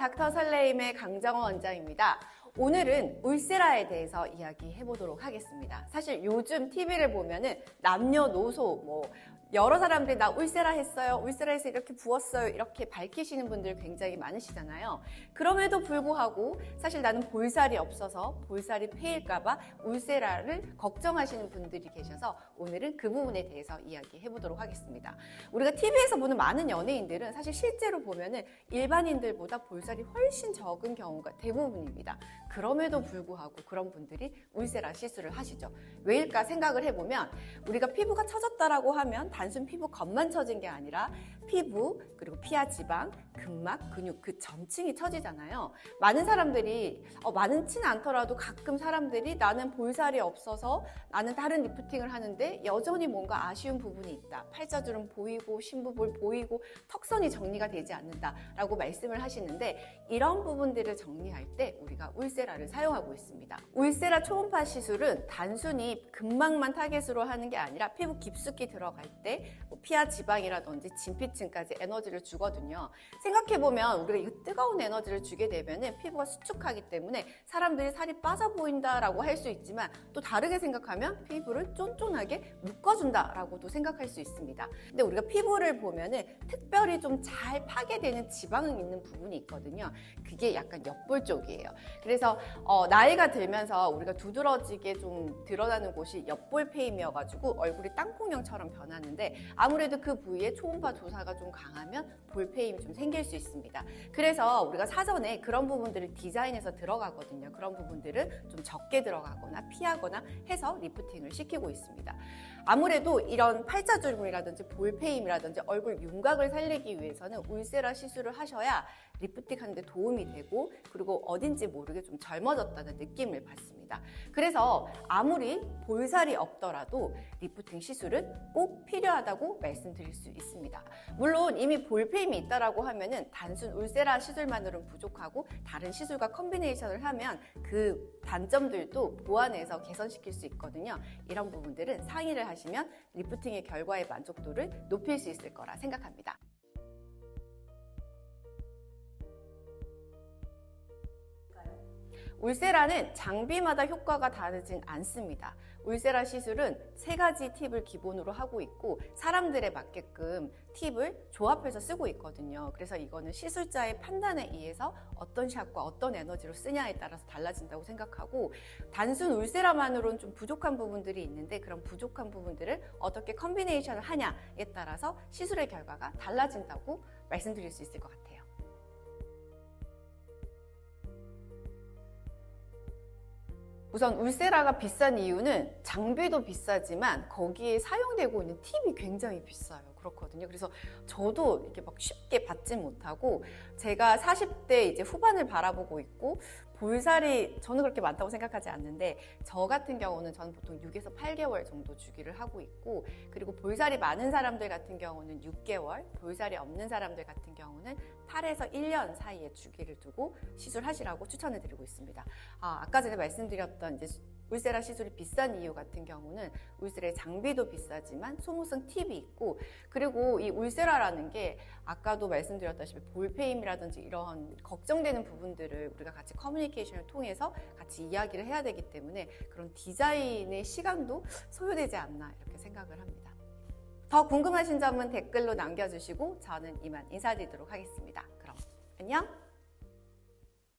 닥터 설레임의 강정원 원장입니다. 오늘은 울세라에 대해서 이야기해 보도록 하겠습니다. 사실 요즘 TV를 보면은 남녀노소 여러 사람들이 나 울세라 했어요. 울세라에서 이렇게 부었어요. 이렇게 밝히시는 분들 굉장히 많으시잖아요. 그럼에도 불구하고 사실 나는 볼살이 없어서 볼살이 패일까봐 울세라를 걱정하시는 분들이 계셔서 오늘은 그 부분에 대해서 이야기해 보도록 하겠습니다. 우리가 TV에서 보는 많은 연예인들은 사실 실제로 보면은 일반인들보다 볼살이 훨씬 적은 경우가 대부분입니다. 그럼에도 불구하고 그런 분들이 울세라 시술을 하시죠. 왜일까 생각을 해보면 우리가 피부가 처졌다라고 하면 단순 피부 겉만 처진 게 아니라 피부, 그리고 피하 지방, 근막, 근육 그 전층이 처지잖아요. 많은 사람들이 많지는 않더라도 가끔 사람들이 나는 볼살이 없어서 나는 다른 리프팅을 하는데 여전히 뭔가 아쉬운 부분이 있다. 팔자주름 보이고 심부볼 보이고 턱선이 정리가 되지 않는다라고 말씀을 하시는데 이런 부분들을 정리할 때 우리가 울세라를 사용하고 있습니다. 울세라 초음파 시술은 단순히 근막만 타겟으로 하는 게 아니라 피부 깊숙이 들어갈 때 피하 지방이라든지 진피층까지 에너지를 주거든요. 생각해보면 우리가 이 뜨거운 에너지를 주게 되면 피부가 수축하기 때문에 사람들이 살이 빠져 보인다라고 할 수 있지만 또 다르게 생각하면 피부를 쫀쫀하게 묶어준다라고도 생각할 수 있습니다. 근데 우리가 피부를 보면은 특별히 좀 잘 파괴되는 지방이 있는 부분이 있거든요. 그게 약간 옆볼 쪽이에요. 그래서 나이가 들면서 우리가 두드러지게 좀 드러나는 곳이 옆볼 페임이어가지고 얼굴이 땅콩형처럼 변하는데 아무래도 그 부위에 초음파 조사가 좀 강하면 볼페임이 좀 생길 수 있습니다. 그래서 우리가 사전에 그런 부분들을 디자인해서 들어가거든요. 그런 부분들은 좀 적게 들어가거나 피하거나 해서 리프팅을 시키고 있습니다. 아무래도 이런 팔자주름이라든지 볼페임이라든지 얼굴 윤곽을 살리기 위해서는 울세라 시술을 하셔야 리프팅 하는데 도움이 되고 그리고 어딘지 모르게 좀 젊어졌다는 느낌을 받습니다. 그래서 아무리 볼살이 없더라도 리프팅 시술은 꼭 필요하다고 말씀드릴 수 있습니다. 물론 이미 볼페임이 있다라고 하면은 단순 울세라 시술만으로는 부족하고 다른 시술과 컨비네이션을 하면 그 단점들도 보완해서 개선시킬 수 있거든요. 이런 부분들은 상의를 하시면 리프팅의 결과의 만족도를 높일 수 있을 거라 생각합니다. 울세라는 장비마다 효과가 다르진 않습니다. 울세라 시술은 3가지 팁을 기본으로 하고 있고 사람들에 맞게끔 팁을 조합해서 쓰고 있거든요. 그래서 이거는 시술자의 판단에 의해서 어떤 샷과 어떤 에너지로 쓰냐에 따라서 달라진다고 생각하고 단순 울세라만으로는 좀 부족한 부분들이 있는데 그런 부족한 부분들을 어떻게 컨비네이션을 하냐에 따라서 시술의 결과가 달라진다고 말씀드릴 수 있을 것 같아요. 우선 울세라가 비싼 이유는 장비도 비싸지만 거기에 사용되고 있는 팁이 굉장히 비싸요. 그렇거든요. 그래서 저도 이렇게 막 쉽게 받지 못하고 제가 40대 이제 후반을 바라보고 있고 볼살이 저는 그렇게 많다고 생각하지 않는데 저 같은 경우는 저는 보통 6에서 8개월 정도 주기를 하고 있고 그리고 볼살이 많은 사람들 같은 경우는 6개월, 볼살이 없는 사람들 같은 경우는 8에서 1년 사이에 주기를 두고 시술하시라고 추천을 드리고 있습니다. 아까 전에 말씀드렸던 이제 울세라 시술이 비싼 이유 같은 경우는 울세라의 장비도 비싸지만 소모성 팁이 있고 그리고 이 울세라라는 게 아까도 말씀드렸다시피 볼페임이라든지 이런 걱정되는 부분들을 우리가 같이 커뮤니케이션을 통해서 같이 이야기를 해야 되기 때문에 그런 디자인의 시간도 소요되지 않나 이렇게 생각을 합니다. 더 궁금하신 점은 댓글로 남겨주시고 저는 이만 인사드리도록 하겠습니다. 그럼 안녕!